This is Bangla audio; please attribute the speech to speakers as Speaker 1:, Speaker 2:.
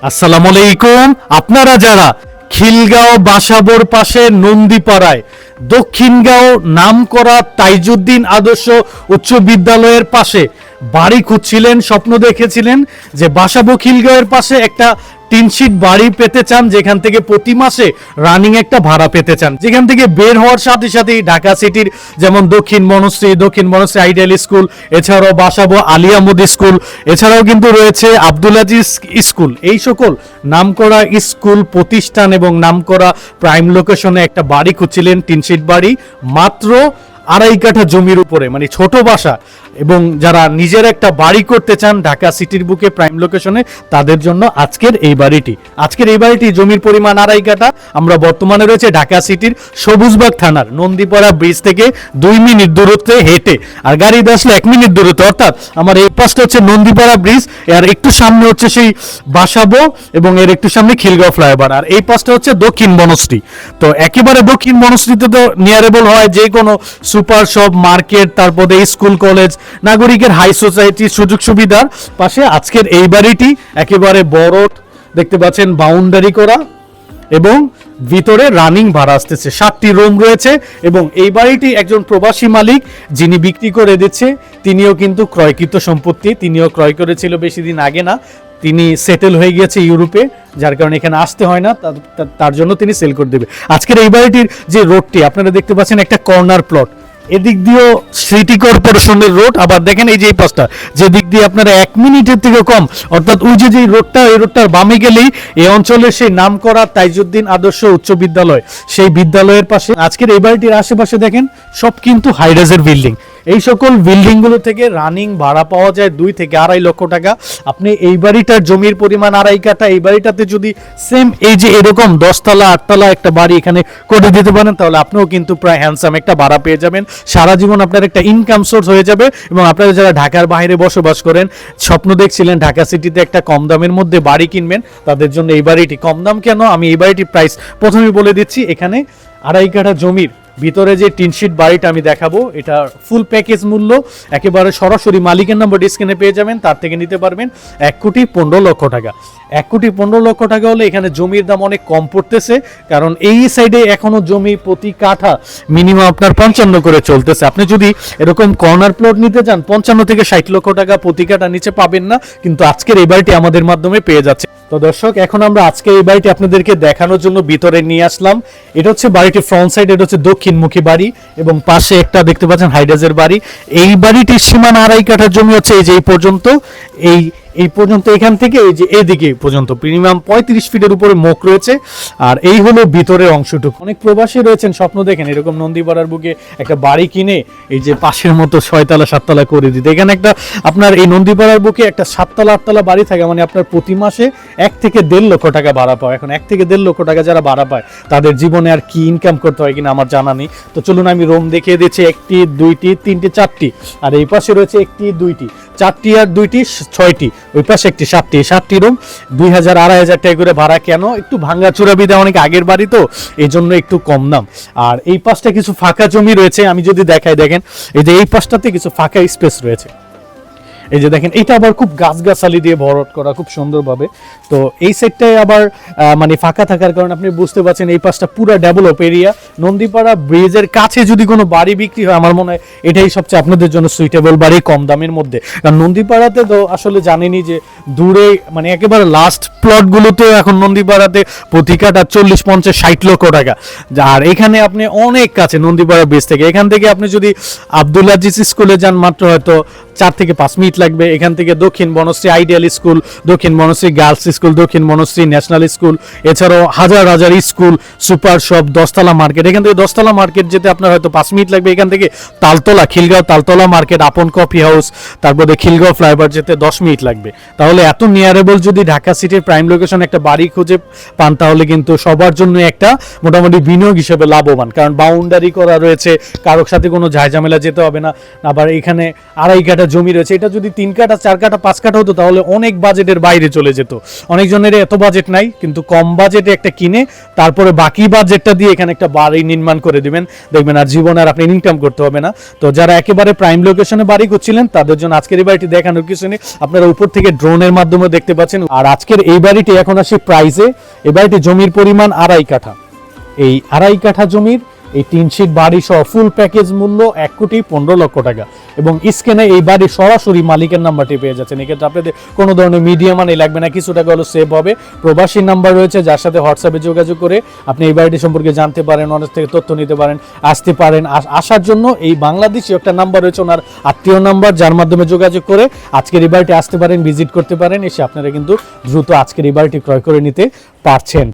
Speaker 1: আসসালামু আলাইকুম। আপনারা যারা খিলগাঁও বাসাবোর পাশে নন্দীপাড়ায় দক্ষিণগাঁও নামকরা তাইজুদ্দিন আদর্শ উচ্চ বিদ্যালয়ের পাশে বাড়ি খুঁজছিলেন, স্বপ্ন দেখেছিলেন যে বাসাবো খিলগাঁওয়ের পাশে একটা টিনশিট বাড়ি পেতে চান, যেখান থেকে প্রতি মাসে রানিং একটা ভাড়া পেতে চান, যেখান থেকে বের হওয়ার সাথে সাথেই ঢাকা সিটির যেমন দক্ষিণ বনশ্রী আইডিয়াল স্কুল, এছাড়াও বাসাবো আলিয়া মোদি স্কুল, এছাড়াও কিন্তু রয়েছে আব্দুল আজিজ স্কুল, এই সকল নামকরা স্কুল প্রতিষ্ঠান এবং নামকরা প্রাইম লোকেশনে একটা বাড়ি খুঁজছিলেন, টিনশিট বাড়ি মাত্র 2.5 কাঠা জমির উপরে, মানে ছোট বাসা, এবং যারা নিজের একটা বাড়ি করতে চান ঢাকা সিটির বুকে প্রাইম লোকেশনে, তাদের জন্য আজকের এই বাড়িটি জমির পরিমাণ 2.5 কাঠা। আমরা বর্তমানে রয়েছে ঢাকা সিটির সবুজবাগ থানার নন্দীপাড়া ব্রিজ থেকে 2 মিনিট দূরত্বে হেঁটে, আর গাড়িতে আসলে 1 মিনিট দূরত্বে। অর্থাৎ আমার এই পাশটা হচ্ছে নন্দীপাড়া ব্রিজ, আর একটু সামনে হচ্ছে সেই বাসাবো এবং এর একটু সামনে খিলগাঁও ফ্লাইওভার, আর এই পাশটা হচ্ছে দক্ষিণ বনশ্রী। তো একেবারে দক্ষিণ বনশ্রীতে তো নিয়ারেবল হয় যে কোনো সুপার শপ, মার্কেট, তারপরে স্কুল, কলেজ, নাগরিকের হাই সোসাইটি, সুযোগ সুবিধার পাশে আজকের এই বাড়িটি একেবারে বড় দেখতে পাচ্ছেন, বাউন্ডারি করা এবং ভিতরে রানিং ভাড়া আসতেছে, 7টি রুম রয়েছে। এবং এই বাড়িটি একজন প্রবাসী মালিক যিনি বিক্রি করে দিচ্ছে, তিনিও কিন্তু ক্রয়কৃত সম্পত্তি, তিনিও ক্রয় করেছিল বেশি দিন আগে না, তিনি সেটেল হয়ে গিয়েছে ইউরোপে, যার কারণে এখানে আসতে হয় না, তার জন্য তিনি সেল করে দেবে। আজকের এই বাড়িটির যে রোডটি আপনারা দেখতে পাচ্ছেন, একটা কর্নার প্লট, এদিক দিয়েও সিটি কর্পোরেশনের রোড, আবার দেখেন এই যে এই পাশটা, যে দিক দিয়ে আপনারা 1 মিনিটের থেকে কম, অর্থাৎ ওই যে রোডটা, এই রোডটার বামে গেলেই এই অঞ্চলের সেই নামকরা তাইজুদ্দিন আদর্শ উচ্চ বিদ্যালয়, সেই বিদ্যালয়ের পাশে। আজকের এই বাড়িটির আশেপাশে দেখেন সব কিন্তু হাইরাইজের বিল্ডিং, এই সকল বিল্ডিংগুলো থেকে রানিং ভাড়া পাওয়া যায় 2 থেকে 2.5 লক্ষ টাকা। আপনি এই বাড়িটার জমির পরিমাণ 2.5 কাঠা, এই বাড়িটাতে যদি সেম এই যে এরকম 10 তলা 8 তলা একটা বাড়ি এখানে করে দিতে পারেন, তাহলে আপনিও কিন্তু প্রায় হ্যান্ডসাম একটা ভাড়া পেয়ে যাবেন, সারা জীবন আপনার একটা ইনকাম সোর্স হয়ে যাবে। এবং আপনারা যারা ঢাকার বাইরে বসবাস করেন, স্বপ্ন দেখছিলেন ঢাকা সিটিতে একটা কম দামের মধ্যে বাড়ি কিনবেন, তাদের জন্য এই বাড়িটি কম দাম কেন, আমি এই বাড়িটির প্রাইস প্রথমেই বলে দিচ্ছি। এখানে 2.5 কাঠা জমির ভিতরে যে টিনশিট বাড়িটা আমি দেখাবো, এটা ফুল প্যাকেজ মূল্য একেবারে সরাসরি মালিকের নাম্বার স্ক্রিনে পেয়ে যাবেন, তার থেকে নিতে পারবেন 1,15,00,000 টাকা। 1,15,00,000 টাকা হলে এখানে জমির দাম অনেক কম পড়তেছে, কারণ এই সাইডে এখনো জমি প্রতি কাঠা মিনিমাম আপনার 55 করে চলতেছে। আপনি যদি এরকম কর্নার প্লট নিতে চান 55 থেকে 60 লক্ষ টাকা প্রতি কাঠা নিচে পাবেন না, কিন্তু আজকের এই বাড়িটি আমাদের মাধ্যমে পেয়ে যাচ্ছে। তো দর্শক, এখন আমরা আজকে এই বাড়িটি আপনাদেরকে দেখানোর জন্য ভিতরে নিয়ে আসলাম। এটা হচ্ছে বাড়িটির ফ্রন্ট সাইড, এটা হচ্ছে দক্ষিণমুখী বাড়ি, এবং পাশে একটা দেখতে পাচ্ছেন হাইডাজের বাড়ি। এই বাড়িটির সীমানা 2.5 কাঠার জমি হচ্ছে এই যে এই পর্যন্ত, এই পর্যন্ত, এখান থেকে এই যে এদিকে পর্যন্ত মিনিমাম 35 ফিটের উপরে মুখ রয়েছে। আর এই হলো ভিতরের অংশটুকু। অনেক প্রবাসী রয়েছেন, স্বপ্ন দেখেন এরকম নন্দীপাড়ার বুকে একটা বাড়ি কিনে এই যে পাশের মতো 6 তলা 7 তলা করে দিতে। এখানে একটা আপনার এই নন্দীপাড়ার বুকে একটা 7 তলা 8 তলা বাড়ি থাকে, মানে আপনার প্রতি মাসে 1 থেকে 1.5 লক্ষ টাকা ভাড়া পায়। এখন 1 থেকে 1.5 লক্ষ টাকা যারা ভাড়া পায়, তাদের জীবনে আর কি ইনকাম করতে হয় কিনা আমার জানা নেই। তো চলুন আমি রুম দেখিয়ে দিচ্ছি, 1টি 2টি 3টি 4টি, আর এই পাশে রয়েছে 1টি 2টি 4টি আর 2টি 6টি, ওই পাশে একটি 7টি রুম। 2,000 2,500 টাকা করে ভাড়া। কেন? একটু ভাঙ্গাচুরা বিধা, অনেক আগের বাড়ি তো, এই জন্য একটু কম দাম। আর এই পাশটা কিছু ফাঁকা জমি রয়েছে, আমি যদি দেখাই, দেখেন এই যে এই পাশটাতে কিছু ফাঁকা স্পেস রয়েছে, এই যে দেখেন, এটা আবার খুব গাছগাছালি দিয়ে ভরট করা খুব সুন্দরভাবে। তো এই সাইডটায় আবার মানে ফাঁকা থাকার কারণে আপনি বুঝতে পারছেন এই পাশটা পুরো ডেভেলপ এরিয়া। নন্দীপাড়া ব্রিজের কাছে যদি কোনো বাড়ি বিক্রি হয়, আমার মনে হয় এটাই সবচেয়ে আপনাদের জন্য সুইটেবল বাড়ি কম দামের মধ্যে। কারণ নন্দীপাড়াতে তো আসলে জানেনই যে দূরে, মানে একেবারে লাস্ট প্লটগুলোতে এখন নন্দীপাড়াতে প্রতি কাঠা 40, 50, 60 লক্ষ টাকা। আর এখানে আপনি অনেক কাছে নন্দীপাড়া ব্রিজ থেকে, এখান থেকে আপনি যদি আব্দুল আজিজ স্কুলে যান মাত্র হয়তো 4 থেকে 5 মিনিট লাগবে। এখান থেকে দক্ষিণ বনশ্রী আইডিয়াল স্কুল, দক্ষিণ বনশ্রী গার্লস স্কুল, দক্ষিণ বনশ্রী ন্যাশনাল স্কুল, এছাড়াও হাজার হাজার স্কুল, সুপার শপ, 10 তলা মার্কেট। এখান থেকে 10 তলা মার্কেট যেতে আপনার হয়তো 5 মিনিট লাগবে। এখান থেকে তালতলা, খিলগাঁও তালতলা মার্কেট, আপন কফি হাউস, তারপরে খিলগাঁও ফ্লাইওভার যেতে 10 মিনিট লাগবে। তাহলে এত নিয়ারেবল যদি ঢাকা সিটির প্রাইম লোকেশন একটা বাড়ি খুঁজে পান, তাহলে কিন্তু সবার জন্য একটা মোটামুটি বিনিয়োগ হিসেবে লাভবান, কারণ বাউন্ডারি করা রয়েছে, কারোর সাথে কোনো ঝামেলা যেতে হবে না। আবার এখানে 2.5 কাঠা কাঠা জমি রয়েছে, এটা যদি 3 কাঠা 4 কাঠা 5 কাঠা হতো তাহলে অনেক বাজেটের বাইরে চলে যেত। অনেকজনের এত বাজেট নাই, কিন্তু কম বাজেটে একটা কিনে তারপরে বাকি বাজেটটা দিয়ে এখানে একটা বাড়ি নির্মাণ করে দিবেন, দেখবেন আর জীবনে আর আপনি ইনকাম করতে হবে না। তো যারা একেবারে প্রাইম লোকেশনে বাড়ি করছিলেন তাদের জন্য আজকের এই বাড়িটি দেখানোর কিছু নেই, আপনারা উপর থেকে ড্রোনের মাধ্যমে দেখতে পাচ্ছেন। আর আজকের এই বাড়িটি এখন আসি প্রাইসে। এই বাড়িটি জমির পরিমাণ 2.5 কাঠা। এই 2.5 কাঠা জমির এই 3 শীট বাড়ি সহ ফুল প্যাকেজ মূল্য 1,15,00,000 টাকা, এবং স্ক্রিনে এই বাড়ির সরাসরি মালিকের নাম্বারটি পেয়ে যাচ্ছেন। এক্ষেত্রে আপনাদের কোনো ধরনের মিডিয়া মানি লাগবে না, কিছু টাকা হলো সেভ হবে। প্রবাসী নাম্বার রয়েছে যার সাথে হোয়াটসঅ্যাপে যোগাযোগ করে আপনি এই বাড়িটি সম্পর্কে জানতে পারেন, অনেক থেকে তথ্য নিতে পারেন, আসতে পারেন। আসার জন্য এই বাংলাদেশি একটা নাম্বার রয়েছে, ওনার আত্মীয় নাম্বার, যার মাধ্যমে যোগাযোগ করে আজকের এই বাড়িটি আসতে পারেন, ভিজিট করতে পারেন। এসে আপনারা কিন্তু দ্রুত আজকের এই বাড়িটি ক্রয় করে নিতে পারছেন।